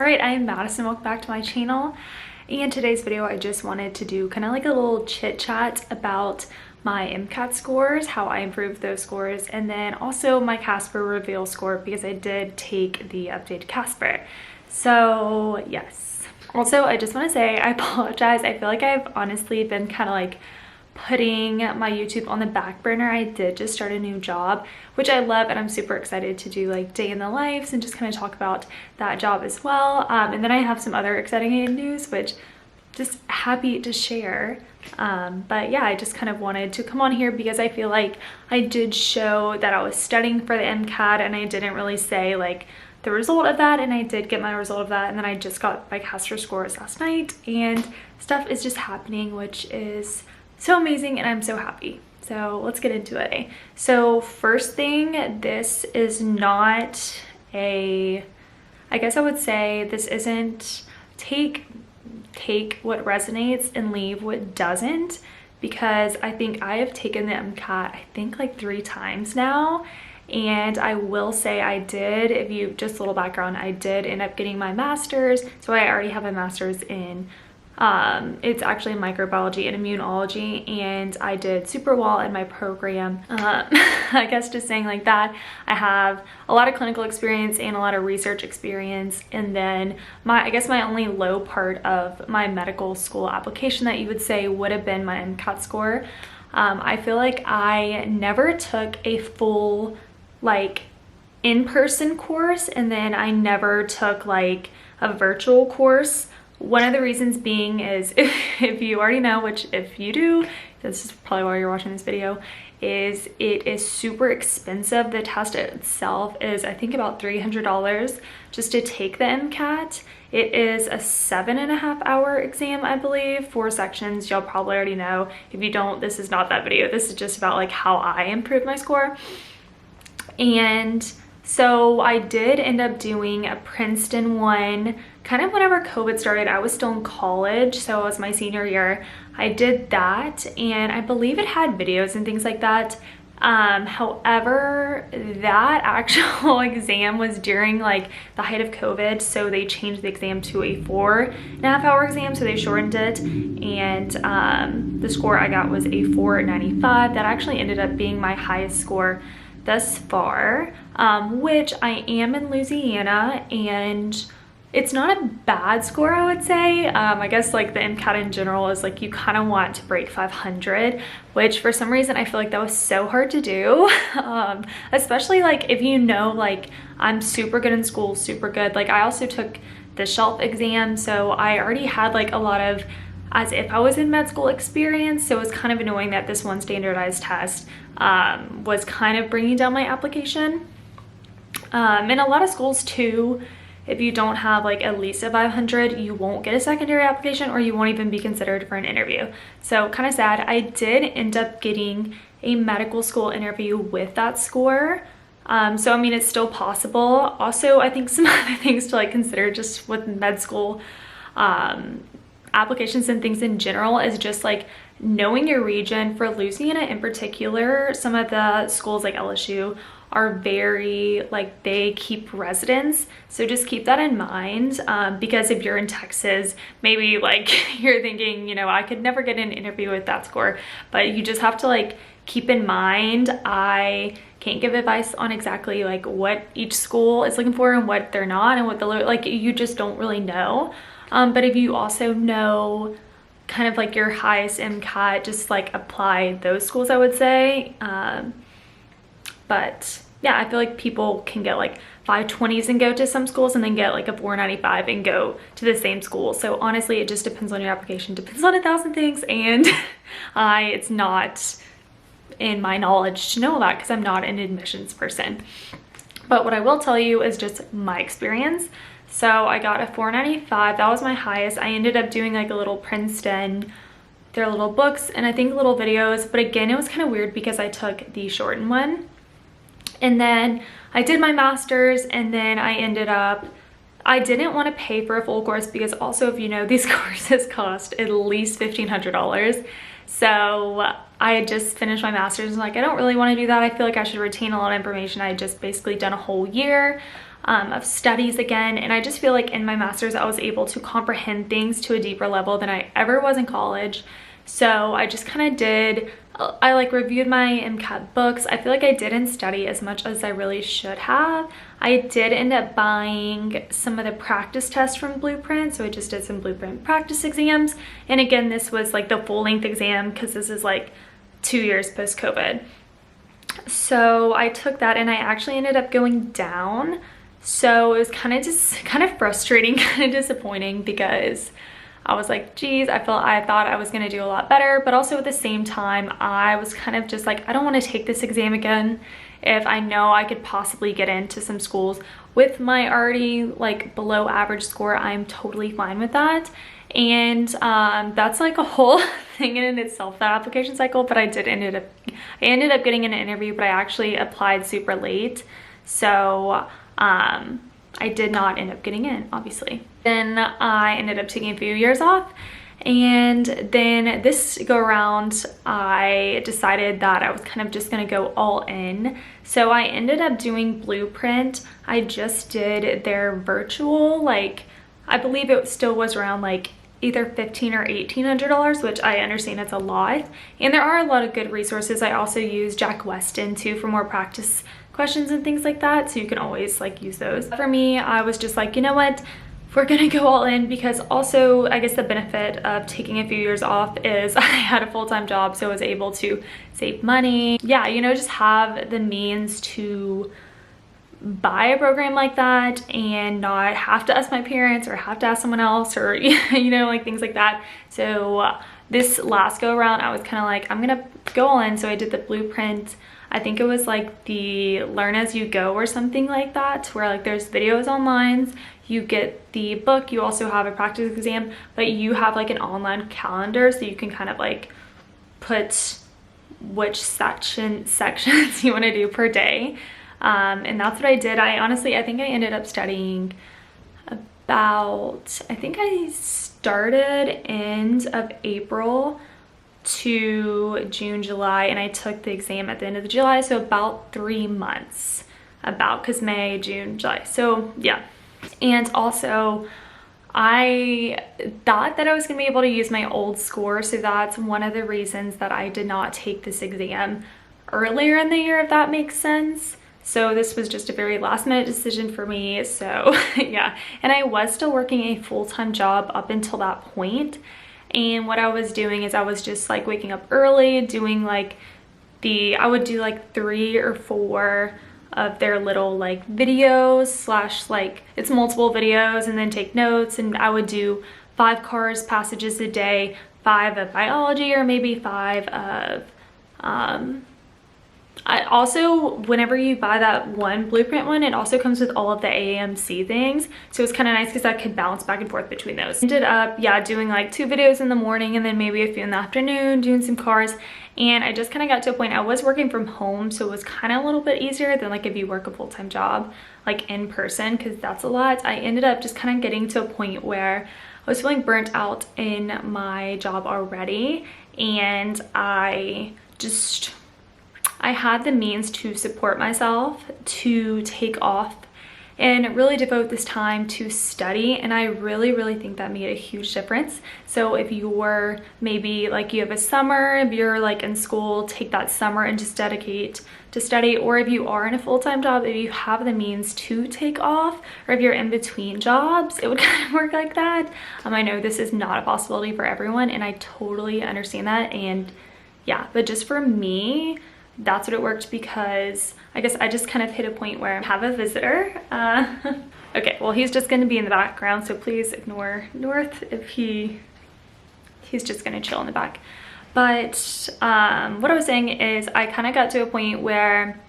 Alright, I am Madison. Welcome back to my channel. And today's video, I just wanted to do kind of like a little chit chat about my MCAT scores, how I improved those scores, and then also my Casper reveal score because I did take the updated Casper. So yes. Also, I just want to say I apologize. I feel like I've honestly been kind of like putting my YouTube on the back burner. I did just start a new job, which I love, and I'm super excited to do like day in the lives and just kind of talk about that job as well. And then I have some other exciting news, which just happy to share. But yeah, I just kind of wanted to come on here because I feel like I did show that I was studying for the MCAT, and I didn't really say like the result of that, and I did get my result of that, and then I just got my Casper scores last night, and stuff is just happening, which is so amazing, and I'm so happy. So let's get into it. So first thing, this is not a, I guess I would say this isn't take what resonates and leave what doesn't, because I think I have taken the MCAT I think like 3 times now. And I will say I did, if you just a little background, I did end up getting my master's. So I already have a master's in it's actually microbiology and immunology, and I did super well in my program. I guess just saying like that, I have a lot of clinical experience and a lot of research experience, and then I guess my only low part of my medical school application that you would say would have been my MCAT score. I feel like I never took a full like in-person course, and then I never took like a virtual course. One of the reasons being is if you already know, which if you do, this is probably why you're watching this video, is it is super expensive. The test itself is I think about $300 just to take the MCAT. It is a 7.5-hour exam, I believe, 4 sections. Y'all probably already know. If you don't, this is not that video. This is just about like how I improved my score. And so I did end up doing a Princeton one kind of whenever COVID started. I was still in college, so it was my senior year. I did that, and I believe it had videos and things like that. However, that actual exam was during like the height of COVID, so they changed the exam to a 4.5-hour exam, so they shortened it, and the score I got was a 495. That actually ended up being my highest score thus far, which I am in Louisiana, and it's not a bad score, I would say. I guess like the MCAT in general is like you kind of want to break 500, which for some reason I feel like that was so hard to do. Especially like if you know like I'm super good in school, super good. Like I also took the shelf exam, so I already had like a lot of as if I was in med school experience, so it was kind of annoying that this one standardized test was kind of bringing down my application. And a lot of schools too, if you don't have like at least a 500, you won't get a secondary application, or you won't even be considered for an interview. So kind of sad. I did end up getting a medical school interview with that score. So I mean, it's still possible. Also, I think some other things to like consider just with med school applications and things in general is just like knowing your region. For Louisiana in particular, some of the schools like LSU are very like they keep residents, so just keep that in mind, because if you're in Texas, maybe like you're thinking, you know, I could never get an interview with that score, but you just have to like keep in mind. I can't give advice on exactly like what each school is looking for and what they're not, and what the like you just don't really know. But if you also know kind of like your highest MCAT, just like apply those schools, I would say. But yeah, I feel like people can get like 520s and go to some schools, and then get like a 495 and go to the same school. So honestly, it just depends on your application, depends on 1,000 things, and it's not in my knowledge to know that because I'm not an admissions person. But what I will tell you is just my experience. So I got a 495, that was my highest. I ended up doing like a little Princeton, their little books, and I think little videos, but again, it was kind of weird because I took the shortened one. And then I did my master's, and then I ended up, I didn't want to pay for a full course because also, if you know, these courses cost at least $1,500. So I had just finished my master's, and like, I don't really want to do that. I feel like I should retain a lot of information. I had just basically done a whole year. of studies again. And I just feel like in my master's I was able to comprehend things to a deeper level than I ever was in college. So I just kind of did, I like reviewed my MCAT books. I feel like I didn't study as much as I really should have. I did end up buying some of the practice tests from Blueprint. So I just did some Blueprint practice exams. And again, this was like the full length exam because this is like 2 years post-COVID. So I took that and I actually ended up going down. So it was kind of frustrating, kind of disappointing because I was like, geez, I thought I was going to do a lot better. But also at the same time, I was kind of just like, I don't want to take this exam again if I know I could possibly get into some schools with my already like below average score. I'm totally fine with that. And that's like a whole thing in itself, that application cycle. But I ended up getting an interview, but I actually applied super late. So I did not end up getting in, obviously. Then I ended up taking a few years off, and then this go around I decided that I was kind of just gonna go all in. So I ended up doing Blueprint. I just did their virtual, like I believe it still was around like either $1,500 or $1,800, which I understand it's a lot. And there are a lot of good resources. I also use Jack Weston too for more practice questions and things like that, so you can always like use those. For me, I was just like, you know what, we're gonna go all in, because also I guess the benefit of taking a few years off is I had a full-time job, so I was able to save money. Yeah, you know, just have the means to buy a program like that and not have to ask my parents or have to ask someone else, or you know, like things like that. So this last go around I was kind of like, I'm gonna go all in. So I did the Blueprint, I think it was like the Learn As You Go or something like that, where like there's videos online, you get the book, you also have a practice exam, but you have like an online calendar, so you can kind of like put which sections you want to do per day. And that's what I did. I think I ended up studying about, I think I started end of April to June, July, and I took the exam at the end of July, so about 3 months, because May, June, July. So yeah. And also I thought that I was gonna be able to use my old score, so that's one of the reasons that I did not take this exam earlier in the year, if that makes sense. So this was just a very last minute decision for me. So yeah, and I was still working a full-time job up until that point. And what I was doing is I was just like waking up early, doing like I would do like 3 or 4 of their little like videos slash like it's multiple videos, and then take notes. And I would do 5 CARS passages a day, 5 of biology, or maybe 5 of I also, whenever you buy that one Blueprint one, it also comes with all of the aamc things, so it's kind of nice because I could bounce back and forth between those. Ended up, yeah, doing like 2 videos in the morning and then maybe a few in the afternoon, doing some CARS. And I just kind of got to a point, I was working from home, so it was kind of a little bit easier than like if you work a full-time job like in person, because that's a lot. I ended up just kind of getting to a point where I was feeling burnt out in my job already, and I had the means to support myself, to take off and really devote this time to study. And I really think that made a huge difference. So if you're maybe like you have a summer, if you're like in school, take that summer and just dedicate to study. Or if you are in a full-time job, if you have the means to take off, or if you're in between jobs, it would kind of work like that. I know this is not a possibility for everyone, and I totally understand that. And yeah, but just for me, that's what it worked, because I guess I just kind of hit a point where I have a visitor. Okay, well, he's just going to be in the background, so please ignore North if he's just going to chill in the back. But what I was saying is I kind of got to a point where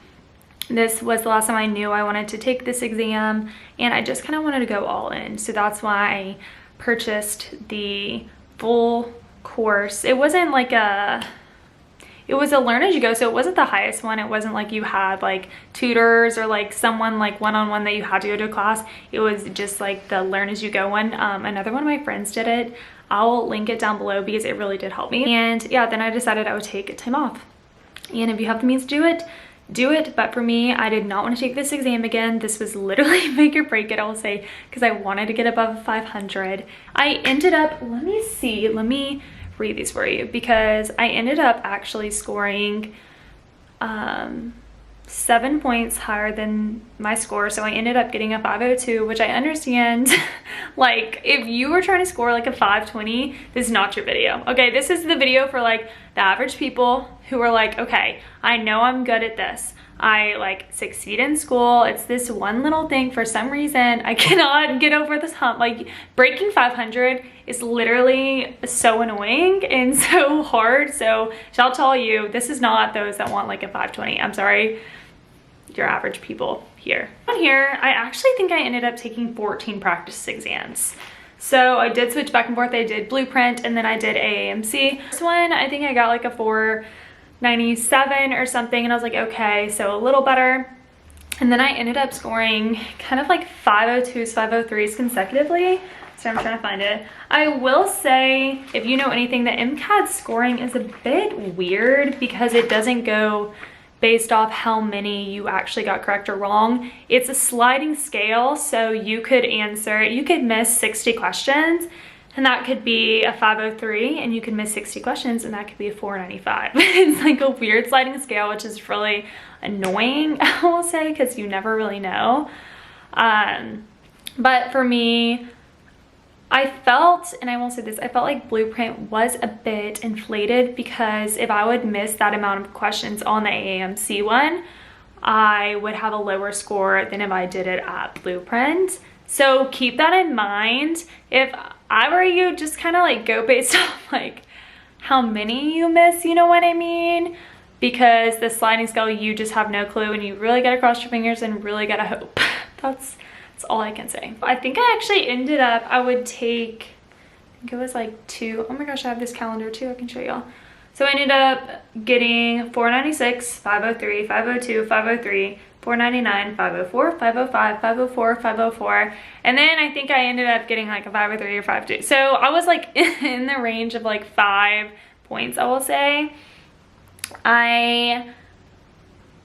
this was the last time I knew I wanted to take this exam, and I just kind of wanted to go all in. So that's why I purchased the full course. It wasn't like it was a Learn As You Go, so it wasn't the highest one. It wasn't like you had like tutors or like someone like one-on-one that you had to go to a class. It was just like the Learn As You Go one. Another one of my friends did it. I'll link it down below because it really did help me. And yeah, then I decided I would take time off. And if you have the means to do it, do it. But for me, I did not want to take this exam again. This was literally make or break it, I'll say, because I wanted to get above 500. I ended up, let me read these for you, because I ended up actually scoring 7 points higher than my score. So I ended up getting a 502, which I understand. Like, if you were trying to score like a 520, this is not your video. Okay, this is the video for like the average people who are like, okay, I know I'm good at this. I like succeed in school. It's this one little thing. For some reason, I cannot get over this hump. Like, breaking 500 is literally so annoying and so hard. So I'll tell you, this is not those that want like a 520. I'm sorry, your average people here. On here, I actually think I ended up taking 14 practice exams. So I did switch back and forth. I did Blueprint and then I did AAMC. This one, I think I got like a 497 or something, and I was like, okay, so a little better. And then I ended up scoring kind of like 502s, 503s consecutively. So I'm trying to find it. I will say, if you know anything, the MCAT scoring is a bit weird because it doesn't go based off how many you actually got correct or wrong. It's a sliding scale, so you could miss 60 questions, and that could be a 503, and you could miss 60 questions, and that could be a 495. It's like a weird sliding scale, which is really annoying, I will say, because you never really know. But for me, I felt, and I will say this, I felt like Blueprint was a bit inflated, because if I would miss that amount of questions on the AAMC one, I would have a lower score than if I did it at Blueprint. So keep that in mind. If I were you, just kind of like go based off like how many you miss, you know what I mean? Because the sliding scale, you just have no clue, and you really gotta cross your fingers and really gotta hope. That's all I can say. I think I actually ended up, I would take, I think it was like 2, oh my gosh, I have this calendar too, I can show y'all. So I ended up getting 496, 503, 502, 503, 499, 504, 505, 504, 504, and then I think I ended up getting like a 503 or 502. So I was like in the range of like 5 points, I will say. My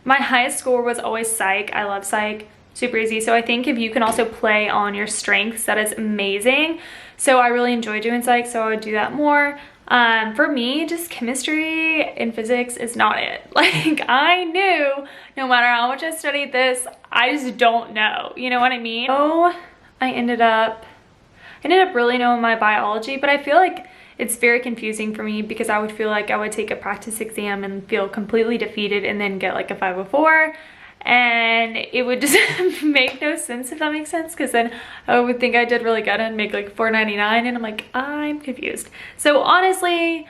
highest score was always psych. I love psych. Super easy. So I think if you can also play on your strengths, that is amazing. So I really enjoy doing psych, so I would do that more. For me, just chemistry and physics is not it. Like, I knew no matter how much I studied this, I just don't know, you know what I mean? Oh, I ended up really knowing my biology, but I feel like it's very confusing for me, because I would feel like I would take a practice exam and feel completely defeated and then get like a 504. And it would just make no sense, if that makes sense, because then I would think I did really good and make like 499, and I'm like, I'm confused. So honestly,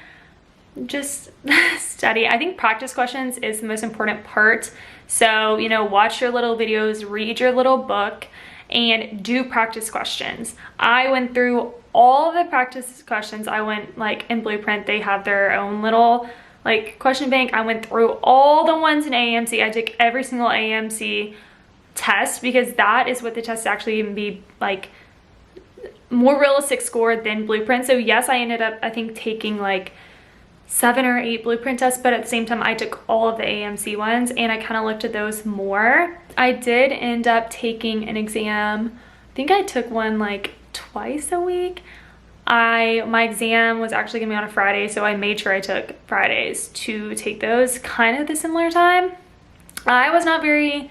just study. I think practice questions is the most important part. So, you know, watch your little videos, read your little book, and do practice questions. I went through all the practice questions. I went like in Blueprint, they have their own little like question bank. I went through all the ones in AAMC. I took every single AAMC test, because that is what the test actually even be like more realistic score than Blueprint. So yes, I ended up, I think, taking like 7 or 8 Blueprint tests, but at the same time I took all of the AAMC ones, and I kind of looked at those more. I did end up taking an exam. I think I took one like twice a week. My exam was actually gonna be on a Friday, so I made sure I took Fridays to take those kind of at the similar time. I was not very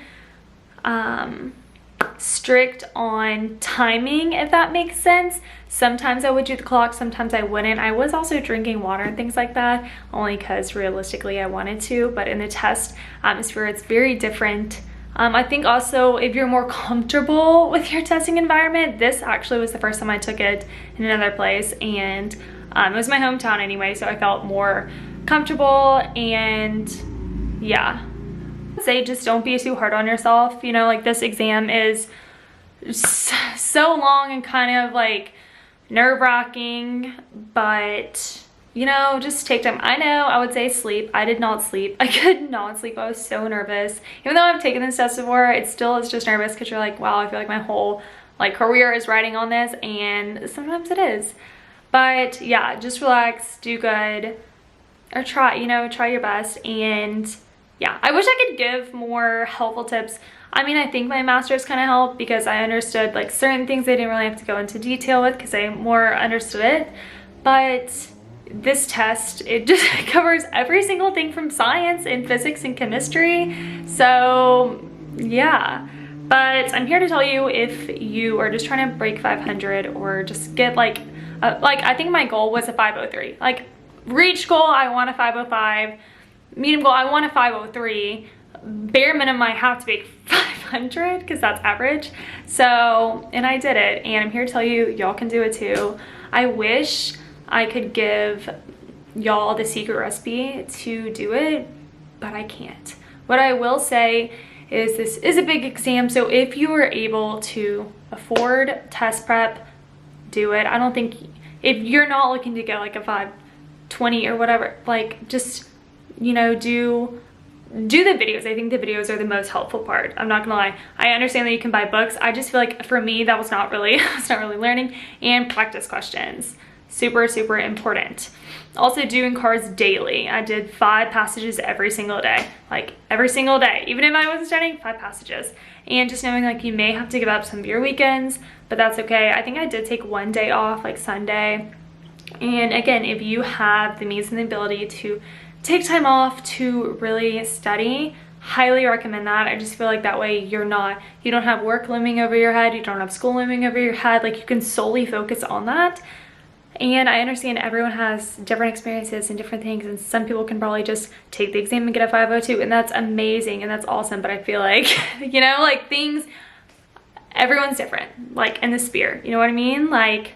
strict on timing, if that makes sense. Sometimes I would do the clock, sometimes I wouldn't. I was also drinking water and things like that, only because realistically I wanted to, but in the test atmosphere, it's very different. I think also if you're more comfortable with your testing environment, this actually was the first time I took it in another place, and it was my hometown anyway, so I felt more comfortable. And yeah, I'd say just don't be too hard on yourself. You know, like this exam is so long and kind of like nerve-wracking, but you know, just take time. I know I would say sleep. I did not sleep. I could not sleep. I was so nervous. Even though I've taken this test before, it still is just nervous, because you're like, wow, I feel like my whole like career is riding on this, and sometimes it is. But yeah, just relax, do good, or try your best, and yeah, I wish I could give more helpful tips. I mean, I think my master's kind of helped because I understood like certain things I didn't really have to go into detail with because I more understood it. But this test, it just covers every single thing from science and physics and chemistry. So yeah, but I'm here to tell you, if you are just trying to break 500 or just get like I think my goal was a 503. Like reach goal, I want a 505. Medium goal, I want a 503. Bare minimum, I have to make 500 because that's average. So, and I did it, and I'm here to tell you, y'all can do it too. I wish I could give y'all the secret recipe to do it, but I can't. What I will say is this is a big exam, so if you are able to afford test prep, do it. I don't think, if you're not looking to get like a 520 or whatever, like just, you know, do the videos. I think the videos are the most helpful part. I'm not gonna lie. I understand that you can buy books. I just feel like for me, that was not really, I was not really learning. And practice questions, super, super important. Also doing cards daily. I did 5 passages every single day, like every single day. Even if I wasn't studying, 5 passages. And just knowing like you may have to give up some of your weekends, but that's okay. I think I did take one day off, like Sunday. And again, if you have the means and the ability to take time off to really study, highly recommend that. I just feel like that way you don't have work looming over your head, you don't have school looming over your head, like you can solely focus on that. And I understand everyone has different experiences and different things, and some people can probably just take the exam and get a 502, and that's amazing and that's awesome. But I feel like, you know, like things, everyone's different, like in the sphere, you know what I mean? Like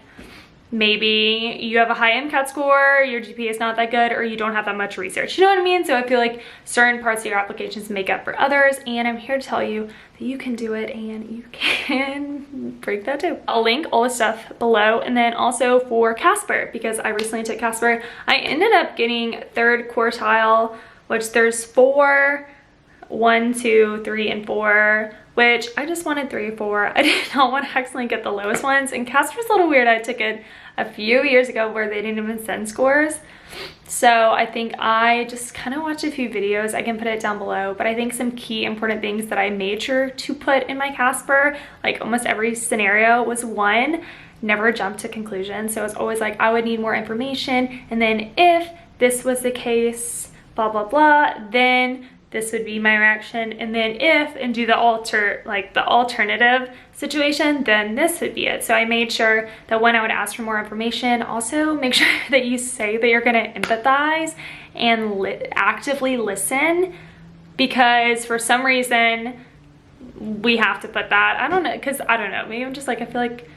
maybe you have a high MCAT score, your GPA is not that good, or you don't have that much research, you know what I mean? So I feel like certain parts of your applications make up for others, and I'm here to tell you that you can do it and you can break that too. I'll link all the stuff below, and then also for Casper, because I recently took Casper, I ended up getting 3rd quartile, which there's 4, 1, 2, 3, and 4, which I just wanted 3 or 4. I did not want to accidentally get the lowest ones, and Casper's a little weird. I took it a few years ago where they didn't even send scores. So I think I just kind of watched a few videos. I can put it down below, but I think some key important things that I made sure to put in my Casper, like almost every scenario, was 1, never jump to conclusions. So it's always like I would need more information, and then if this was the case, blah blah blah, then this would be my reaction, and then if, and do the alternative situation, then this would be it. So I made sure that when I would ask for more information, also make sure that you say that you're gonna empathize and actively listen, because for some reason we have to put that. I don't know, because I don't know, maybe I'm just like, I feel like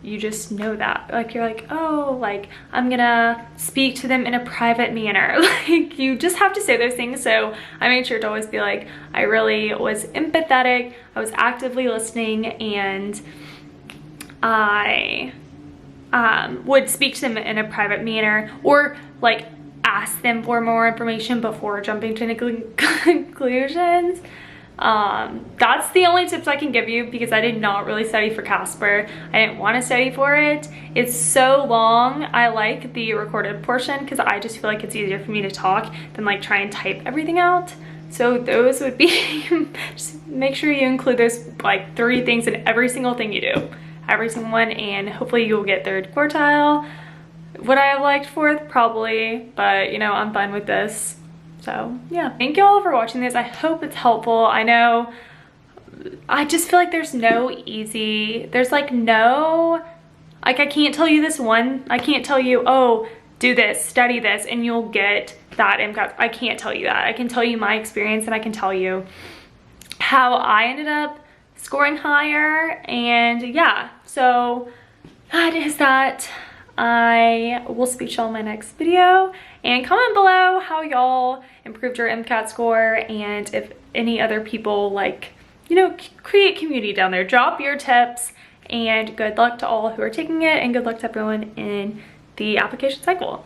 you just know that, like you're like, oh, like I'm gonna speak to them in a private manner. Like you just have to say those things. So I made sure to always be like, I really was empathetic, I was actively listening, and I would speak to them in a private manner, or like ask them for more information before jumping to conclusions. That's the only tips I can give you, because I did not really study for Casper. I didn't want to study for it. It's so long. I like the recorded portion because I just feel like it's easier for me to talk than like try and type everything out. So those would be, just make sure you include those like 3 things in every single thing you do. Every single one, and hopefully you'll get 3rd quartile. Would I have liked 4th? Probably, but you know, I'm fine with this. So yeah, thank you all for watching this. I hope it's helpful. I know, I just feel like there's no easy, there's like no, like I can't tell you this one, I can't tell you, oh, do this, study this, and you'll get that MCAT. I can't tell you that. I can tell you my experience, and I can tell you how I ended up scoring higher, and yeah, so that is that. I will speak to y'all in my next video, and comment below how y'all improved your MCAT score, and if any other people, like, you know, create community down there. Drop your tips, and good luck to all who are taking it, and good luck to everyone in the application cycle.